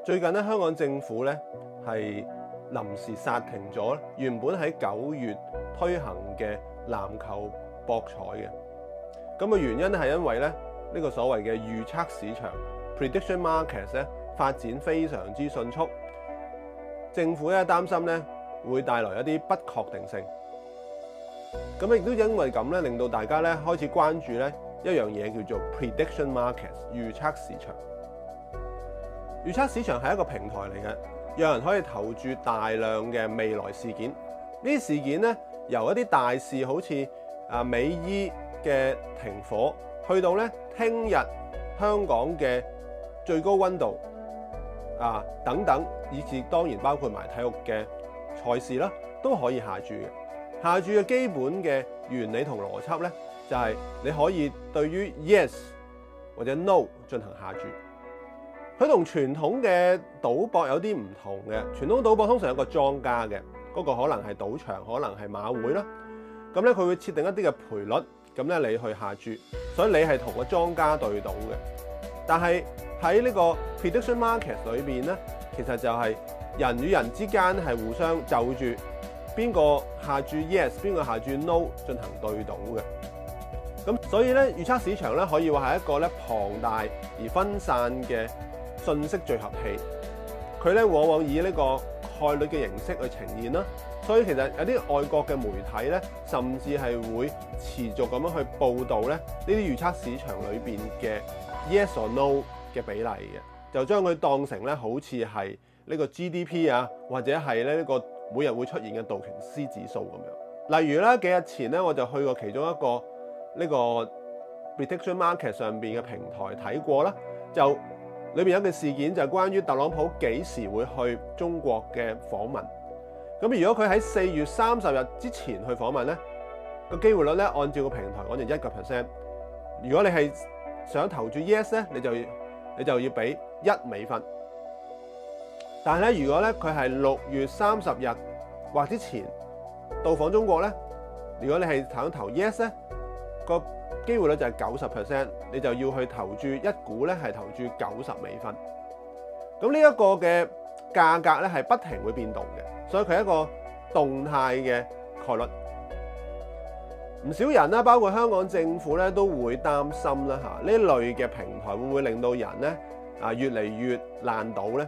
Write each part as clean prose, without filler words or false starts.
最近咧，香港政府咧係臨時剎停咗原本喺9月推行嘅籃球博彩嘅。咁嘅原因咧係因為咧呢個所謂嘅預測市場 prediction markets 咧發展非常之迅速，政府咧擔心咧會帶來一啲不確定性。咁亦都因為咁咧，令到大家咧開始關注咧一樣嘢叫做 prediction markets 預測市場。預測市場係一個平台嚟嘅，讓人可以投注大量嘅未來事件。呢啲事件咧由一啲大事，好似美伊嘅停火，去到咧聽日香港嘅最高溫度等等，以至當然包括埋體育嘅賽事啦，都可以下注嘅。下注嘅基本嘅原理同邏輯咧，就係你可以對於 yes 或者 no 進行下注。佢同傳統嘅賭博有啲唔同嘅。傳統賭博通常有個莊家嘅，嗰個可能係賭場，可能係馬會啦。咁咧佢會設定一啲嘅賠率，咁咧你去下注，所以你係同個莊家對賭嘅。但係喺呢個 prediction market 裏邊咧，其實就係人與人之間係互相就住邊個下注 yes， 邊個下注 no 進行對賭嘅。咁所以咧預測市場咧可以話係一個咧龐大而分散嘅信息聚合器，佢咧往往以呢個概率嘅形式去呈現啦。所以其實有啲外國嘅媒體咧，甚至係會持續咁樣去報導咧呢啲預測市場裏邊嘅 yes or no 嘅比例嘅，就將佢當成咧好似係呢個 GDP 或者係咧呢個每日會出現嘅道瓊斯指數咁樣。例如咧幾日前咧，我就去過其中一個呢個 prediction market 上邊嘅平台睇過啦，就裏邊有一個事件就係關於特朗普幾時會去中國嘅訪問。咁如果佢喺4月30日之前去訪問咧，個機會率咧按照個平台講就1%。如果你係想投注 yes 咧，你就要俾$1。但係咧，如果咧佢係6月30日或之前到訪中國咧，如果你係想投 yes 咧，個機會率就係90%，你就要去投注一股咧係投注$90。咁呢一個嘅價格咧係不停會變動嘅，所以佢係一個動態嘅概率。唔少人啦，包括香港政府咧，都會擔心啦呢類嘅平台會唔會令到人咧越嚟越爛賭咧？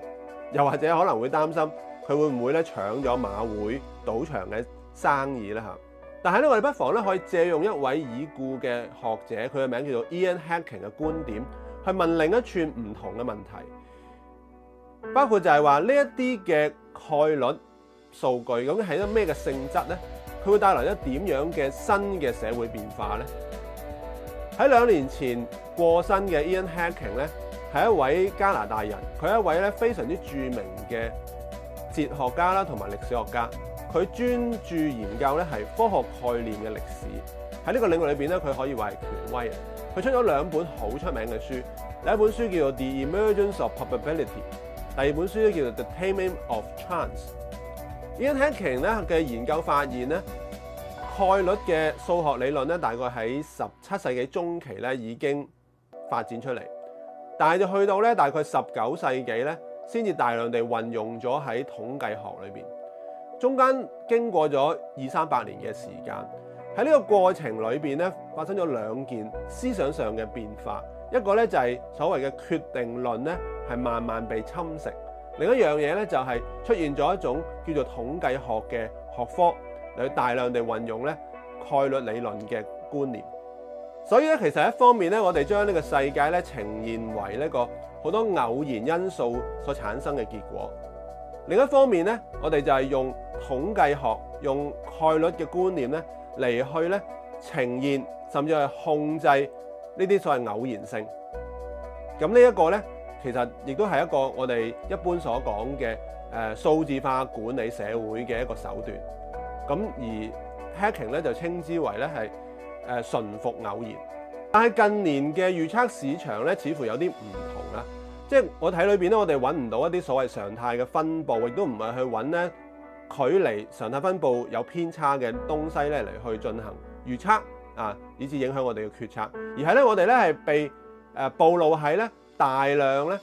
又或者可能會擔心佢會唔會咧搶咗馬會賭場嘅生意咧嚇？但係咧，我哋不妨咧可以借用一位已故嘅學者，佢嘅名叫做 Ian Hacking 嘅觀點，去問另一串唔同嘅問題，包括就係話呢一啲嘅概率數據究竟係一咩嘅性質咧？佢會帶來一點樣嘅新嘅社會變化咧？喺2年前過身嘅 Ian Hacking 咧，係一位加拿大人，佢係一位咧非常之著名嘅哲學家啦，同埋歷史學家。佢專注研究咧係科學概念嘅歷史，喺呢個領域裏邊咧，佢可以話係權威。佢出咗2本好出名嘅書，第一本書叫做《The Emergence of Probability》，第二本書咧叫做《The Taming of Chance》。Ian Hacking 咧嘅研究發現咧，概率嘅數學理論咧，大概喺17世紀中期咧已經發展出嚟，但係就去到咧大概19世紀咧，先至大量地運用咗喺統計學裏邊。中間經過咗200-300年嘅時間，喺呢個過程裏邊咧，發生咗2件思想上嘅變化。一個咧就係所謂嘅決定論咧，係慢慢被侵蝕；另一樣嘢咧就係出現咗一種叫做統計學嘅學科，嚟大量地運用咧概率理論嘅觀念。所以咧，其實一方面咧，我哋將呢個世界咧呈現為呢個好多偶然因素所產生嘅結果。另一方面咧，我哋就係用統計學、用概率嘅觀念咧嚟去咧呈現，甚至係控制呢啲所謂偶然性。咁呢一個咧，其實亦都係一個我哋一般所講嘅數字化管理社會嘅一個手段。咁而 Hacking 咧就稱之為咧係順服偶然。但係近年嘅預測市場咧，似乎有啲唔同啦。即係我睇裏邊咧，我哋揾唔到一啲所謂常態嘅分佈，亦都唔係去揾咧距離常態分佈有偏差嘅東西咧嚟去進行預測以致影響我哋嘅決策。而係咧，我哋咧係被暴露喺咧大量咧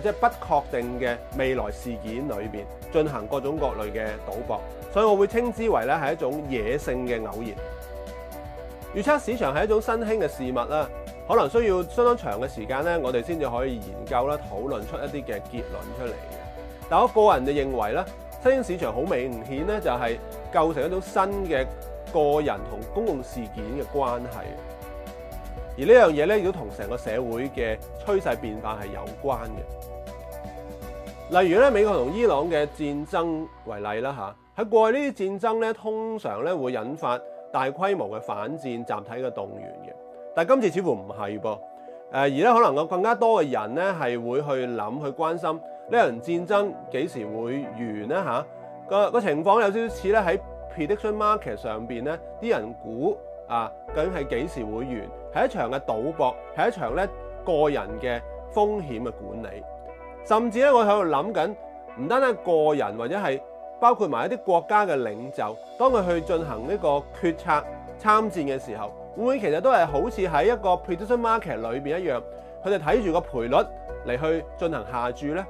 即係不確定嘅未來事件裏邊進行各種各類嘅賭博，所以我會稱之為咧係一種野性嘅偶然。預測市場係一種新興嘅事物啦，可能需要相當長嘅時間咧，我哋先至可以研究啦、討論出一啲嘅結論出嚟嘅。但我個人就認為咧，新興市場好明顯咧就係構成一種新嘅個人同公共事件嘅關係，而呢樣嘢咧亦都同成個社會嘅趨勢變化係有關嘅。例如咧，美國同伊朗嘅戰爭為例啦嚇，喺過去呢啲戰爭咧，通常咧會引發大規模嘅反戰、集體嘅動員嘅，但今次似乎唔係噃，而咧可能有更加多嘅人咧係會去諗、去關心呢場戰爭幾時會完咧嚇。個情況有少少似咧喺 prediction market 上邊咧，啲人估究竟係幾時會完？係一場嘅賭博，係一場咧個人嘅風險嘅管理，甚至咧我喺度諗緊，唔單單係個人或者係包括埋一啲國家嘅領袖，當佢去進行呢個決策參戰嘅時候，會唔會其實都係好似喺一個 prediction market 裏邊一樣，佢哋睇住個賠率嚟去進行下注呢？